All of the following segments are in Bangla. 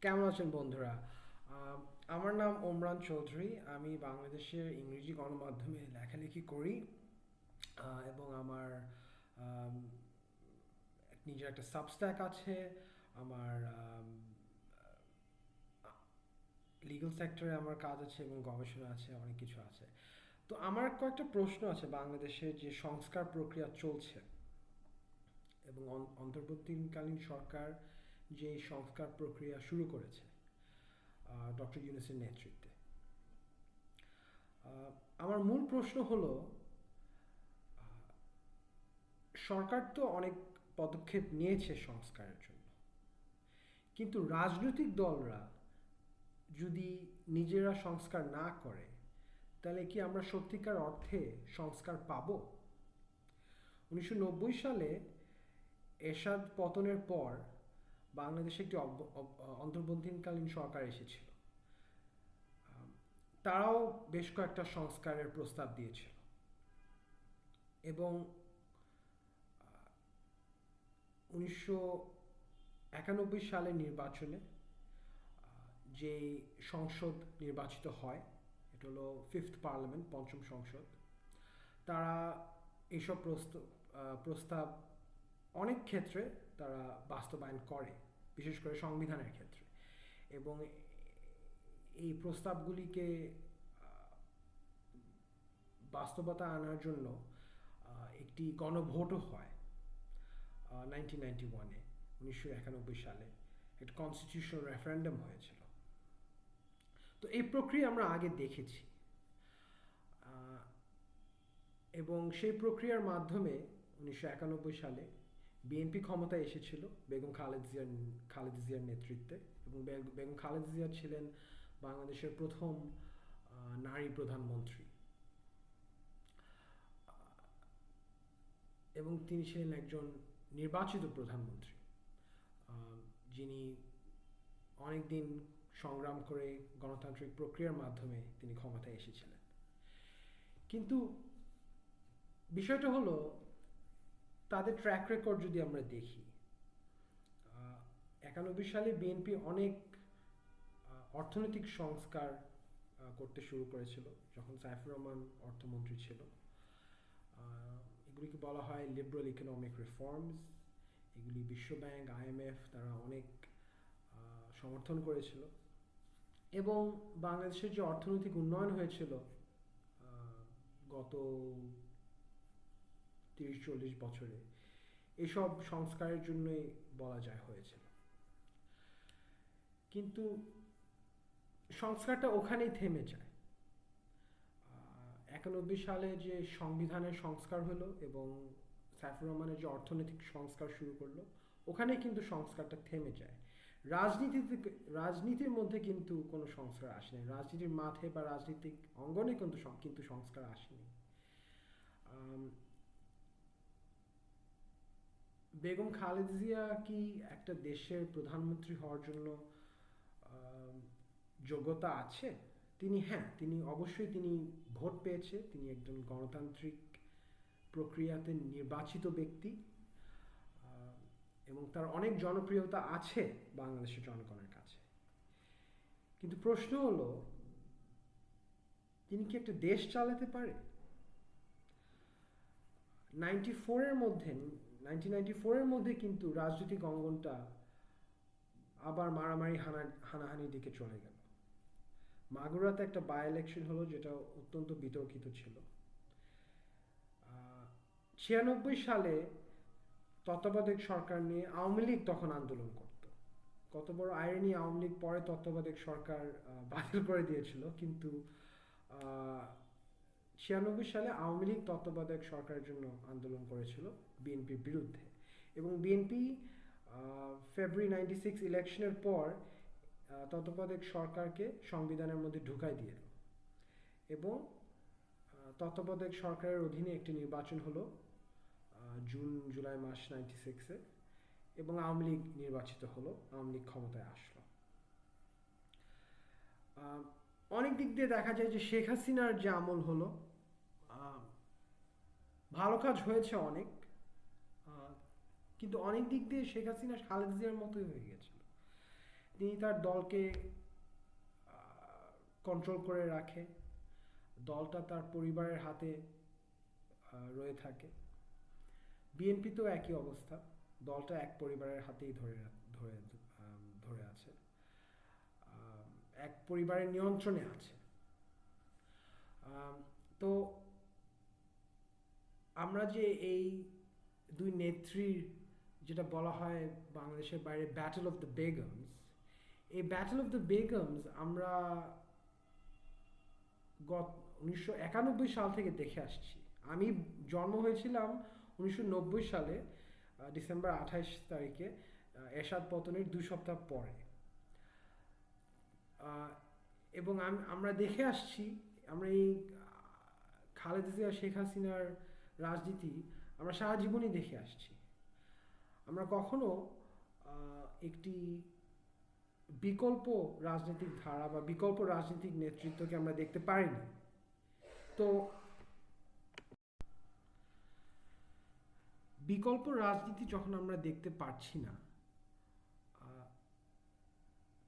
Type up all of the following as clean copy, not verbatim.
কেমন আছেন বন্ধুরা? আহ, আমার নাম ওমরান চৌধুরী। আমি বাংলাদেশের ইংরেজি গণমাধ্যমে লেখালেখি করি, এবং আমার আম, নিজের একটা সাবস্ট্যাক আছে। আমার লিগ্যাল সেক্টরে আমার কাজ আছে এবং গবেষণা আছে, অনেক কিছু আছে। তো আমার কয়েকটা প্রশ্ন আছে বাংলাদেশে যে সংস্কার প্রক্রিয়া চলছে এবং অন্তর্বর্তীকালীন সরকার যে সংস্কার প্রক্রিয়া শুরু করেছে ডক্টর ইউনূসের নেতৃত্বে। আমার মূল প্রশ্ন হলো, সরকার তো অনেক পদক্ষেপ নিয়েছে সংস্কারের জন্য, কিন্তু রাজনৈতিক দলরা যদি নিজেরা সংস্কার না করে, তাহলে কি আমরা সত্যিকার অর্থে সংস্কার পাব? 1990 সালে এরশাদ পতনের পর বাংলাদেশে একটি অন্তর্বর্তীকালীন সরকার এসেছিল। তারাও বেশ কয়েকটা সংস্কারের প্রস্তাব দিয়েছিল, এবং 1991 সালের নির্বাচনে যে সংসদ নির্বাচিত হয়, এটা হলো ফিফথ পার্লামেন্ট, পঞ্চম সংসদ। তারা এইসব প্রস্তাব অনেক ক্ষেত্রে তারা বাস্তবায়ন করে, বিশেষ করে সংবিধানের ক্ষেত্রে। এবং এই প্রস্তাবগুলিকে বাস্তবতা আনার জন্য একটি গণভোটও হয় 1991-এ, 1991 সালে একটা কনস্টিটিউশনাল রেফারেন্ডাম হয়েছিল। তো এই প্রক্রিয়া আমরা আগে দেখেছি, এবং সেই প্রক্রিয়ার মাধ্যমে 1991 সালে বিএনপি ক্ষমতায় এসেছিল বেগম খালেদা জিয়ার নেতৃত্বে। এবং বেগম খালেদা জিয়া ছিলেন বাংলাদেশের প্রথম নারী প্রধানমন্ত্রী, এবং তিনি ছিলেন একজন নির্বাচিত প্রধানমন্ত্রী, যিনি অনেকদিন সংগ্রাম করে গণতান্ত্রিক প্রক্রিয়ার মাধ্যমে তিনি ক্ষমতায় এসেছিলেন। কিন্তু বিষয়টা হলো, তাদের ট্র্যাক রেকর্ড যদি আমরা দেখি, 91 সালে বিএনপি অনেক অর্থনৈতিক সংস্কার করতে শুরু করেছিল যখন সাইফুর রহমান অর্থমন্ত্রী ছিল। এগুলিকে বলা হয় লিবারেল ইকোনমিক রিফর্মস। এগুলি বিশ্বব্যাংক, আইএমএফ তারা অনেক সমর্থন করেছিল, এবং বাংলাদেশের যে অর্থনৈতিক উন্নয়ন হয়েছিল গত 30-40 বছরে, এসব সংস্কারের জন্যই বলা যায় হয়েছিল। কিন্তু সংস্কারটা ওখানেই থেমে যায়। 91 সালে যে সংবিধানের সংস্কার হলো এবং সাইফুর রহমানের যে অর্থনৈতিক সংস্কার শুরু করলো, ওখানে কিন্তু সংস্কারটা থেমে যায়। রাজনীতির মধ্যে কিন্তু কোনো সংস্কার আসেনি, রাজনীতির মাঠে বা রাজনৈতিক অঙ্গনে কিন্তু সংস্কার আসেনি। বেগম খালেদা জিয়া কি একটা দেশের প্রধানমন্ত্রী হওয়ার জন্য যোগ্যতা আছে? তিনি অবশ্যই তিনি ভোট পেয়েছে, তিনি একজন গণতান্ত্রিক প্রক্রিয়াতে নির্বাচিত ব্যক্তি, এবং তার অনেক জনপ্রিয়তা আছে বাংলাদেশের জনগণের কাছে। কিন্তু প্রশ্ন হলো, তিনি কি একটা দেশ চালাতে পারে? 1994-এর মধ্যে কিন্তু রাজনৈতিক অঙ্গনটা আবার মারামারি হানাহানির দিকে চলে গেল। মাগুরাতে একটা বাই ইলেকশন হলো, যেটা অত্যন্ত বিতর্কিত ছিল। 96 সালে তত্ত্বাবধায়ক সরকার নিয়ে আওয়ামী লীগ তখন আন্দোলন করত। কত বড় আইনি, আওয়ামী লীগ পরে তত্ত্বাবধায়ক সরকার বাতিল করে দিয়েছিল, কিন্তু 96 সালে আওয়ামী লীগ তত্ত্বাবধায়ক সরকারের জন্য আন্দোলন করেছিল বিএনপির বিরুদ্ধে, এবং বিএনপি ফেব্রুয়ারি 96 ইলেকশনের পর তত্ত্বাবধায়ক সরকারকে সংবিধানের মধ্যে ঢুকাই দিল, এবং তত্ত্বাবধায়ক সরকারের অধীনে একটি নির্বাচন হলো জুলাই মাস 96-এ, এবং আওয়ামী লীগ নির্বাচিত হলো, আওয়ামী লীগ ক্ষমতায় আসলো। অনেক দিক দিয়ে দেখা যায় যে শেখ হাসিনার যে আমল হলো, ভালো কাজ হয়েছে অনেক, কিন্তু অনেক দিক দিয়ে শেখ হাসিনা খালেদা জিয়ার মতোই হয়ে গেছিল। তিনি তার দলকে কন্ট্রোল করে রাখে, দলটা তার পরিবারের হাতে রয়ে থাকে। বিএনপিতেও একই অবস্থা, দলটা এক পরিবারের হাতেই ধরে ধরে আছে, এক পরিবারের নিয়ন্ত্রণে আছে। তো আমরা যে এই দুই নেত্রীর, যেটা বলা হয় বাংলাদেশের বাইরে ব্যাটল অফ দ্য বেগমস, এই ব্যাটল অফ দ্য বেগমস আমরা 1991 সাল থেকে দেখে আসছি। আমি জন্ম হয়েছিলাম 1990 সালে ডিসেম্বর 28 তারিখে, এরশাদ পতনের 2 সপ্তাহ পরে। এবং আমরা দেখে আসছি, আমরা এই খালেদা জিয়া শেখ হাসিনার রাজনীতি আমরা সারা জীবনই দেখে আসছি। আমরা কখনো একটি বিকল্প রাজনৈতিক ধারা বা বিকল্প রাজনৈতিক নেতৃত্বকে আমরা দেখতে পারিনি। তো বিকল্প রাজনীতি যখন আমরা দেখতে পারছি না,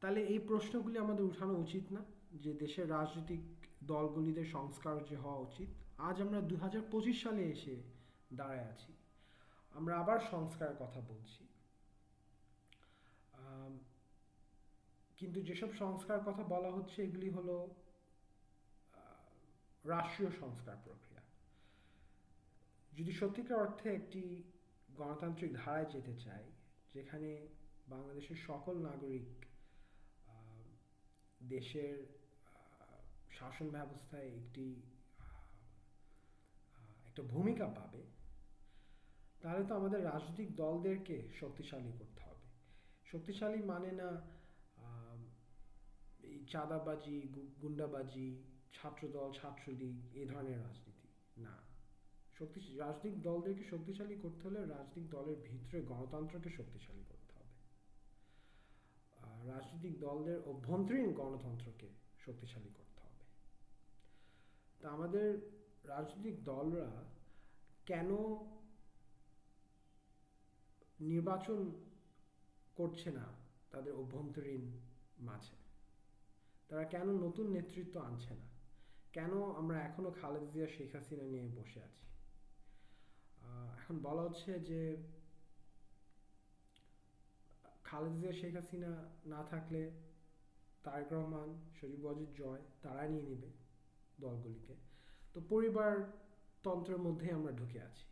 তাহলে এই প্রশ্নগুলি আমাদের উঠানো উচিত না যে দেশের রাজনৈতিক দলগুলিতে সংস্কার যে হওয়া উচিত। আজ আমরা 2025 সালে এসে দাঁড়ায় আছি, আমরা আবার সংস্কারের কথা বলছি। কিন্তু যেসব সংস্কার কথা বলা হচ্ছে এগুলি হলো রাষ্ট্রীয় সংস্কার প্রক্রিয়া। যদি সত্যিকার অর্থে একটি গণতান্ত্রিক ধারায় যেতে চাই, যেখানে বাংলাদেশের সকল নাগরিক দেশের শাসন ব্যবস্থায় একটা ভূমিকা পাবে, তাহলে তো আমাদের রাজনৈতিক দলদেরকে শক্তিশালী করতে হবে। শক্তিশালী মানে না এই চাঁদাবাজি, গুন্ডাবাজি, ছাত্রদল, ছাত্রলীগ এই ধরনের রাজনীতি না। রাজনৈতিক দলদেরকে শক্তিশালী করতে হলে রাজনৈতিক দলের ভিতরে গণতন্ত্রকে শক্তিশালী করতে হবে, রাজনৈতিক দলদের অভ্যন্তরীণ গণতন্ত্রকে শক্তিশালী করতে হবে। তা আমাদের রাজনৈতিক দলরা কেন নির্বাচন করছে না তাদের অভ্যন্তরীণ মাঝে? তারা কেন নতুন নেতৃত্ব আনছে না? কেন আমরা এখনো খালেদা জিয়া শেখ হাসিনা নিয়ে বসে আছি? এখন বলা হচ্ছে যে খালেদা জিয়া শেখ হাসিনা না থাকলে তারেক রহমান, সজীব ওয়াজেদ জয় তারা নিয়ে নেবে দলগুলিকে। তো পরিবারতন্ত্রের মধ্যে আমরা ঢুকে আছি।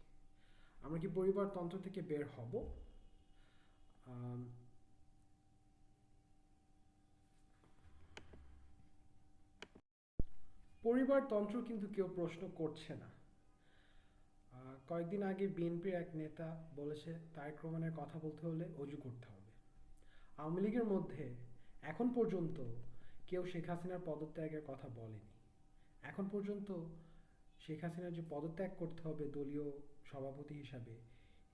আমরা কি পরিবারতন্ত্র থেকে বের হব? পরিবারতন্ত্র কিন্তু কেউ প্রশ্ন করছে না। কয়েকদিন আগে বিএনপির এক নেতা বলেছে তারেক রহমানের কথা বলতে হলে অজু করতে হবে। আওয়ামী লীগের মধ্যে এখন পর্যন্ত কেউ শেখ হাসিনার পদত্যাগের কথা বলেনি। এখন পর্যন্ত শেখ হাসিনার যে পদত্যাগ করতে হবে দলীয় সভাপতি হিসাবে,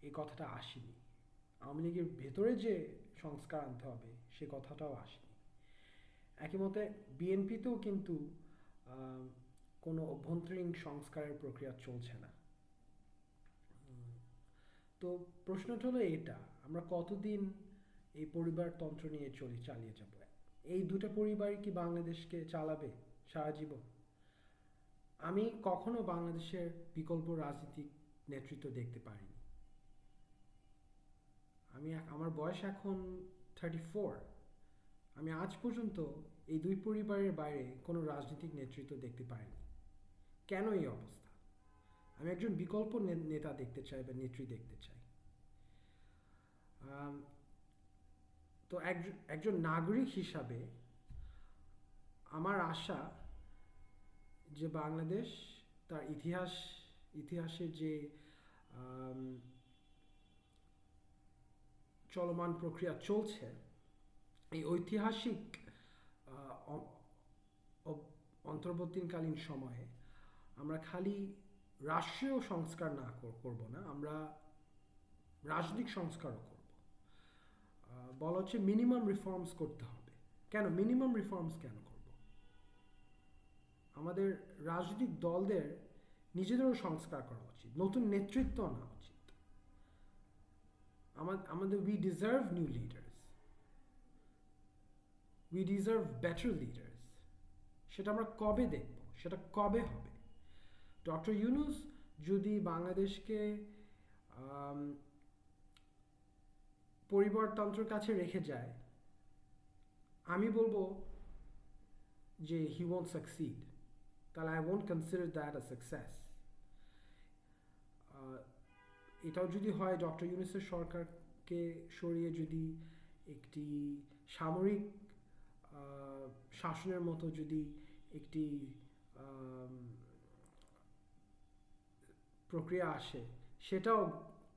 এই কথাটা আসেনি। আওয়ামী লীগের ভেতরে যে সংস্কার আনতে হবে সে কথাটাও আসেনি। একই মতে বিএনপিতেও কিন্তু কোনো অভ্যন্তরীণ সংস্কারের প্রক্রিয়া চলছে না। তো প্রশ্নটা হলো এটা, আমরা কতদিন এই পরিবারতন্ত্র নিয়ে চালিয়ে যাব? এই দুটো পরিবারই কি বাংলাদেশকে চালাবে সারা জীবন? আমি কখনো বাংলাদেশের বিকল্প রাজনৈতিক নেতৃত্ব দেখতে পারিনি। আমার বয়স এখন 34। আমি আজ পর্যন্ত এই দুই পরিবারের বাইরে কোনো রাজনৈতিক নেতৃত্ব দেখতে পারিনি। কেন এই অবস্থা? আমি একজন বিকল্প নেতা দেখতে চাই বা নেত্রী দেখতে চাই। তো একজন নাগরিক হিসাবে আমার আশা যে বাংলাদেশ তার ইতিহাসের যে চলমান প্রক্রিয়া চলছে, এই ঐতিহাসিক অন্তর্বর্তীকালীন সময়ে আমরা খালি রাষ্ট্রীয় সংস্কার না করব না, আমরা রাজনৈতিক সংস্কারও করব। বলা হচ্ছে মিনিমাম রিফর্মস করতে হবে। কেন মিনিমাম রিফর্মস কেন করব? আমাদের রাজনৈতিক দলদের নিজেদেরও সংস্কার করা উচিত, নতুন নেতৃত্ব আনা উচিত। আমাদের we deserve new leaders. We deserve better leaders. সেটা আমরা কবে দেখব, সেটা কবে হবে? ডক্টর ইউনূস যদি বাংলাদেশকে পরিবারতন্ত্রের কাছে রেখে যায়, আমি বলবো যে হি ওয়ন্ট সাকসিড, তাহলে I won't consider that a success. এটাও যদি হয় ডক্টর ইউনূসের সরকারকে সরিয়ে যদি একটি সামরিক শাসনের মতো যদি একটি প্রক্রিয়া আসে, সেটাও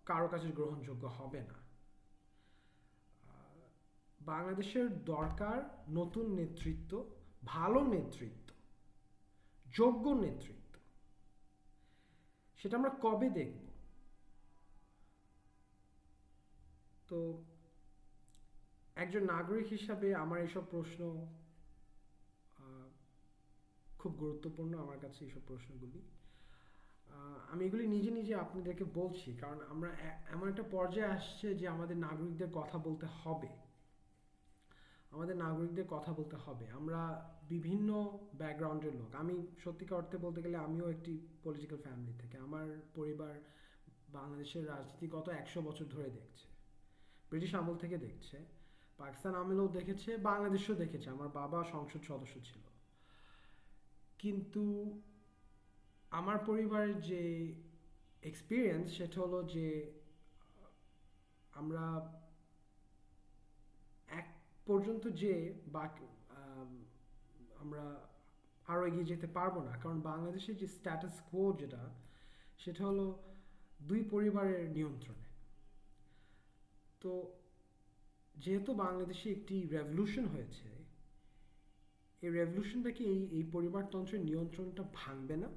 কারো কাছে গ্রহণযোগ্য হবে না। বাংলাদেশের দরকার নতুন নেতৃত্ব, ভালো নেতৃত্ব, যোগ্য নেতৃত্ব। সেটা আমরা কবে দেখব? তো একজন নাগরিক হিসাবে আমার এসব প্রশ্ন খুব গুরুত্বপূর্ণ আমার কাছে, এইসব প্রশ্নগুলি। আমি এগুলি নিজে নিজে আপনাদেরকে বলছি কারণ আমরা এমন একটা পর্যায়ে আসছে যে আমাদের নাগরিকদের কথা বলতে হবে। আমাদের নাগরিকদের কথা বলতে হবে। আমরা বিভিন্ন ব্যাকগ্রাউন্ডের লোক। আমি সত্যিকার অর্থে বলতে গেলে আমিও একটি পলিটিক্যাল ফ্যামিলি থেকে। আমার পরিবার বাংলাদেশের রাজনীতি গত 100 বছর ধরে দেখছে, ব্রিটিশ আমল থেকে দেখছে, পাকিস্তান আমলেও দেখেছে, বাংলাদেশেও দেখেছে। আমার বাবা সংসদ সদস্য ছিল। কিন্তু আমার পরিবারের যে এক্সপিরিয়েন্স সেটা হলো যে আমরা এক পর্যন্ত যে আমরা আরও এগিয়ে যেতে পারবো না, কারণ বাংলাদেশের যে স্ট্যাটাস কোও যেটা, সেটা হলো দুই পরিবারের নিয়ন্ত্রণে। তো যেহেতু বাংলাদেশে একটি রেভলিউশন হয়েছে, এই রেভলিউশনটা কি এই পরিবারতন্ত্রের নিয়ন্ত্রণটা ভাঙবে না?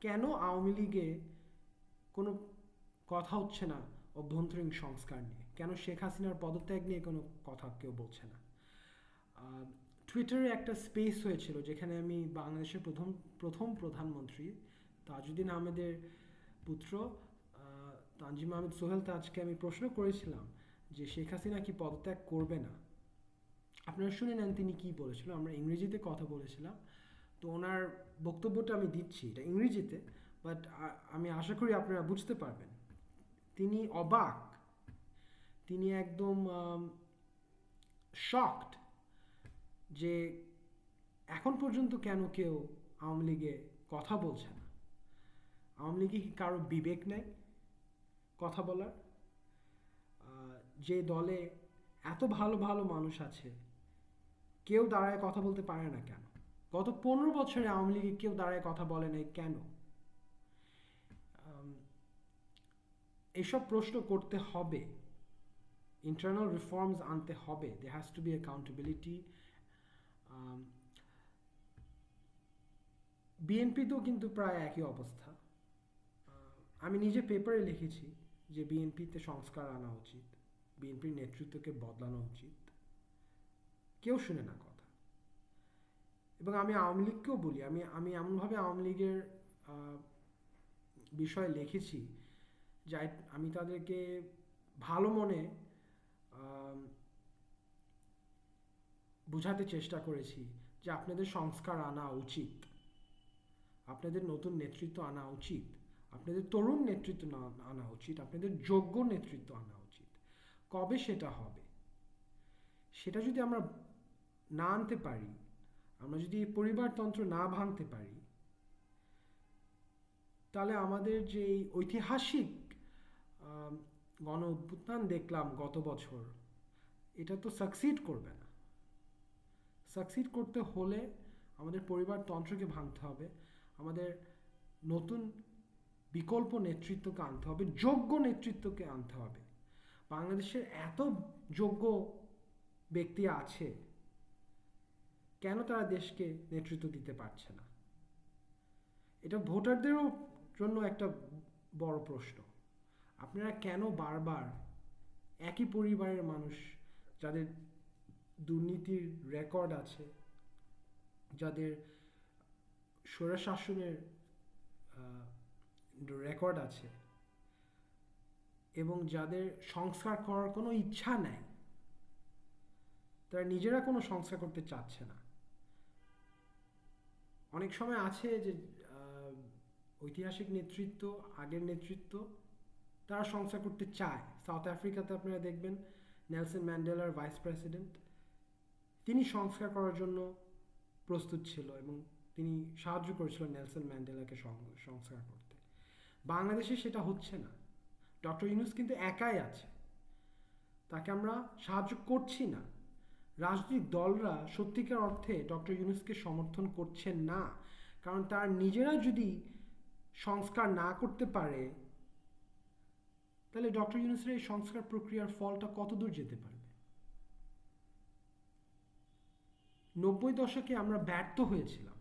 কেন আওয়ামী লীগে কোনো কথা হচ্ছে না অভ্যন্তরীণ সংস্কার নিয়ে? কেন শেখ হাসিনার পদত্যাগ নিয়ে কোনো কথা কেউ বলছে না? টুইটারে একটা স্পেস হয়েছিল যেখানে আমি বাংলাদেশের প্রথম প্রধানমন্ত্রী তাজউদ্দিন আহমেদের পুত্র তানজিম আহমেদ সোহেল তাজকে আমি প্রশ্ন করেছিলাম যে শেখ হাসিনা কি পদত্যাগ করবে না। আপনারা শুনে নেন তিনি কি বলেছিল। আমরা ইংরেজিতে কথা বলেছিলাম, তো ওনার বক্তব্যটা আমি দিচ্ছি, এটা ইংরেজিতে, বাট আমি আশা করি আপনারা বুঝতে পারবেন। তিনি অবাক, তিনি একদম শকড যে এখন পর্যন্ত কেন কেউ আওয়ামী লীগে কথা বলছে না। আওয়ামী লীগে কি কারো বিবেক নেই কথা বলার? যে দলে এত ভালো ভালো মানুষ আছে, কেউ দাঁড়ায় কথা বলতে পারে না কেন? গত 15 বছরে আওয়ামী লীগে কেউ দাঁড়ায় কথা বলে নাই কেন? এইসব প্রশ্ন করতে হবে, ইন্টারনাল রিফর্মস আনতে হবে, there has to be accountability. বিএনপিতেও কিন্তু প্রায় একই অবস্থা। আমি নিজে পেপারে লিখেছি যে বিএনপিতে সংস্কার আনা উচিত, বিএনপির নেতৃত্বকে বদলানো উচিত। কেউ শুনে না কথা। এবং আমি আওয়ামী লীগকেও বলি, আমি এমনভাবে আওয়ামী লীগের বিষয়ে লিখেছি যে আমি তাদেরকে ভালো মনে বোঝাতে চেষ্টা করেছি যে আপনাদের সংস্কার আনা উচিত, আপনাদের নতুন নেতৃত্ব আনা উচিত, আপনাদের তরুণ নেতৃত্ব আনা উচিত, আপনাদের যোগ্য নেতৃত্ব আনা উচিত। কবে সেটা হবে? সেটা যদি আমরা না আনতে পারি, আমরা যদি এই পরিবারতন্ত্র না ভাঙতে পারি, তাহলে আমাদের যে ঐতিহাসিক গণ অভ্যুত্থান দেখলাম গত বছর, এটা তো সাকসিড করবে না। সাকসিড করতে হলে আমাদের পরিবারতন্ত্রকে ভাঙতে হবে, আমাদের নতুন বিকল্প নেতৃত্বকে আনতে হবে, যোগ্য নেতৃত্বকে আনতে হবে। বাংলাদেশের এত যোগ্য ব্যক্তি আছে, কেন তারা দেশকে নেতৃত্ব দিতে পারছে না? এটা ভোটারদেরও জন্য একটা বড় প্রশ্ন। আপনারা কেন বারবার একই পরিবারের মানুষ, যাদের দুর্নীতির রেকর্ড আছে, যাদের স্বৈরশাসনের রেকর্ড আছে, এবং যাদের সংস্কার করার কোনো ইচ্ছা নাই, তারা নিজেরা কোনো সংস্কার করতে চাচ্ছে না। অনেক সময় আছে যে ঐতিহাসিক নেতৃত্ব, আগের নেতৃত্ব, তারা সংস্কার করতে চায়। সাউথ আফ্রিকাতে আপনারা দেখবেন নেলসন ম্যান্ডেলার ভাইস প্রেসিডেন্ট, তিনি সংস্কার করার জন্য প্রস্তুত ছিল এবং তিনি সাহায্য করেছিল নেলসন ম্যান্ডেলাকে সংস্কার করতে। বাংলাদেশে সেটা হচ্ছে না। ডক্টর ইউনূস কিন্তু একাই আছে, তাকে আমরা সাহায্য করছি না। রাজনৈতিক দলরা সত্যিকার অর্থে ডক্টর ইউনূসকে সমর্থন করছেন না, কারণ তার নিজেরা যদি সংস্কার না করতে পারে, তাহলে ডক্টর ইউনূসের এই সংস্কার প্রক্রিয়ার ফলটা কতদূর যেতে পারবে। 90 দশকে আমরা ব্যর্থ হয়েছিলাম।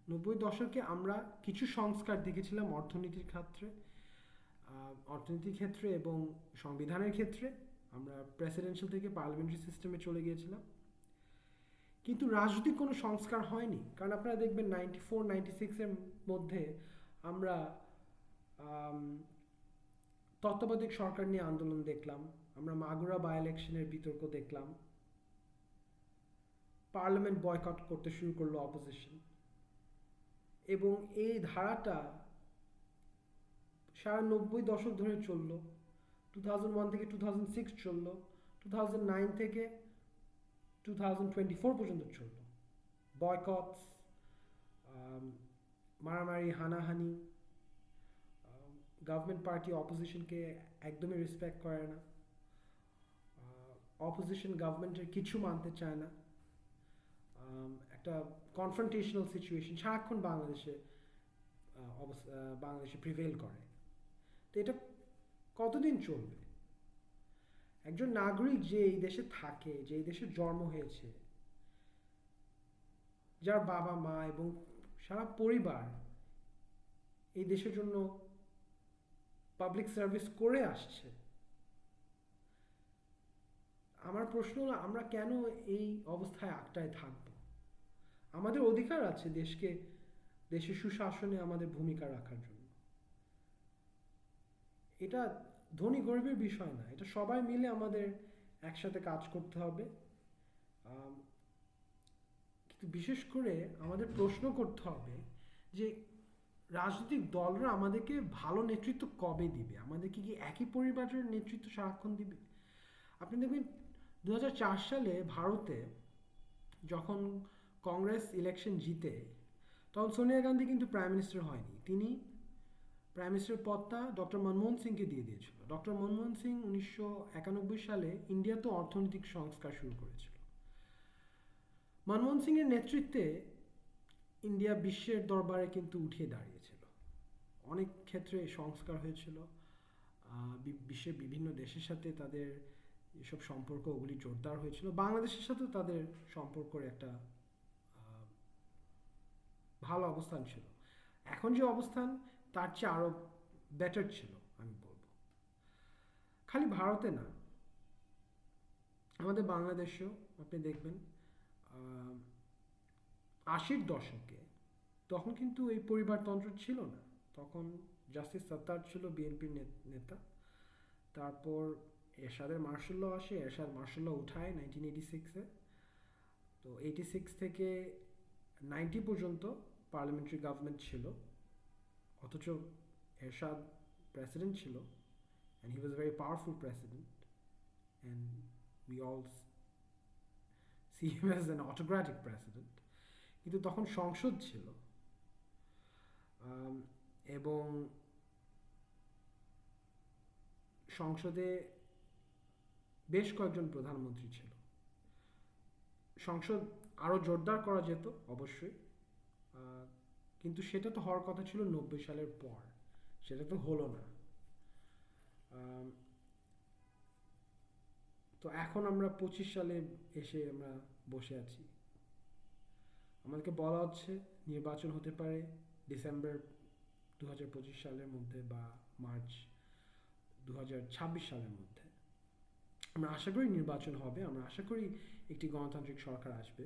90 দশকে আমরা কিছু সংস্কার দেখেছিলাম অর্থনীতির ক্ষেত্রে এবং সংবিধানের ক্ষেত্রে। আমরা প্রেসিডেন্সিয়াল থেকে পার্লামেন্টারি সিস্টেমে চলে গিয়েছিলাম, কিন্তু রাজনৈতিক কোনো সংস্কার হয়নি। কারণ আপনারা দেখবেন 94-96-এর মধ্যে আমরা তত্ত্বাবধায়ক সরকার নিয়ে আন্দোলন দেখলাম, আমরা মাগুরা বাই ইলেকশনের বিতর্ক দেখলাম, পার্লামেন্ট বয়কট করতে শুরু করলো অপোজিশন, এবং এই ধারাটা সারা 90 দশক ধরে চললো। 2001 থেকে 2006 চললো, 2009 থেকে 2024 পর্যন্ত চললো। বয়কটস, মারামারি, হানাহানি, গভর্নমেন্ট পার্টি অপোজিশনকে একদমই রেসপেক্ট করে না, অপোজিশন গভর্নমেন্টের কিছু মানতে চায় না, একটা কনফ্রন্টেশনাল সিচুয়েশন সারাক্ষণ বাংলাদেশে প্রিভেল করে। তো এটা কতদিন চলবে? একজন নাগরিক যে এই দেশে থাকে, যে এই দেশে জন্ম হয়েছে, যার বাবা মা এবং সারা পরিবার এই দেশের জন্য পাবলিক সার্ভিস করে আসছে, আমার প্রশ্ন হলো আমরা কেন এই অবস্থায় আটকায় থাকবো? আমাদের অধিকার আছে দেশের সুশাসনে আমাদের ভূমিকা রাখার জন্য। এটা ধনী গরিবের বিষয় না, এটা সবাই মিলে আমাদের একসাথে কাজ করতে হবে। কিন্তু বিশেষ করে আমাদের প্রশ্ন করতে হবে যে রাজনৈতিক দলরা আমাদেরকে ভালো নেতৃত্ব কবে দিবে? আমাদেরকে কি একই পরিবারের নেতৃত্ব সারাক্ষণ দিবে? আপনি দেখবেন 2004 সালে ভারতে যখন কংগ্রেস ইলেকশন জিতে, তখন সোনিয়া গান্ধী কিন্তু প্রাইম মিনিস্টার হয়নি। তিনি প্রাইম মিনিস্টার পদটা ডক্টর মনমোহন সিংকে দিয়ে দিয়েছিল। ডক্টর মনমোহন সিং 1991 সালে ইন্ডিয়াতে অর্থনৈতিক সংস্কার শুরু করেছিল। মনমোহন সিংয়ের নেতৃত্বে ইন্ডিয়া বিশ্বের দরবারে কিন্তু উঠিয়ে দাঁড়িয়েছিল। অনেক ক্ষেত্রে সংস্কার হয়েছিল, বিশ্বের বিভিন্ন দেশের সাথে তাদের এসব সম্পর্ক ওগুলি জোরদার হয়েছিল। বাংলাদেশের সাথেও তাদের সম্পর্কের একটা ভালো অবস্থান ছিল। এখন যে অবস্থান তার চেয়ে আরও বেটার ছিল আমি বলবো। খালি ভারতে না, আমাদের বাংলাদেশেও আপনি দেখবেন 80-র দশকে তখন কিন্তু এই পরিবারতন্ত্র ছিল না। তখন জাস্টিস সত্তার ছিল বিএনপির নেতা। তারপর এরশাদের মার্শাল ল আসে, এরশাদ মার্শাল ল উঠায় 1986-এ। তো 86 থেকে 90 পর্যন্ত পার্লামেন্টারি গভর্নমেন্ট ছিল, অথচ এরশাদ প্রেসিডেন্ট ছিল, and he was a very powerful president, and we all see him as an autocratic president. কিন্তু তখন সংসদ ছিল, এবং সংসদে বেশ কয়েকজন প্রধানমন্ত্রী ছিল। সংসদ আরও জোরদার করা যেত অবশ্যই, কিন্তু সেটা তো হওয়ার কথা ছিল 90 সালের পর, সেটা তো হলো না। তো এখন আমরা 25 সালে এসে আমরা বসে আছি। আমাদেরকে বলা হচ্ছে নির্বাচন হতে পারে ডিসেম্বর 2025 সালের মধ্যে বা মার্চ 2026 সালের মধ্যে। আমরা আশা করি নির্বাচন হবে, আমরা আশা করি একটি গণতান্ত্রিক সরকার আসবে।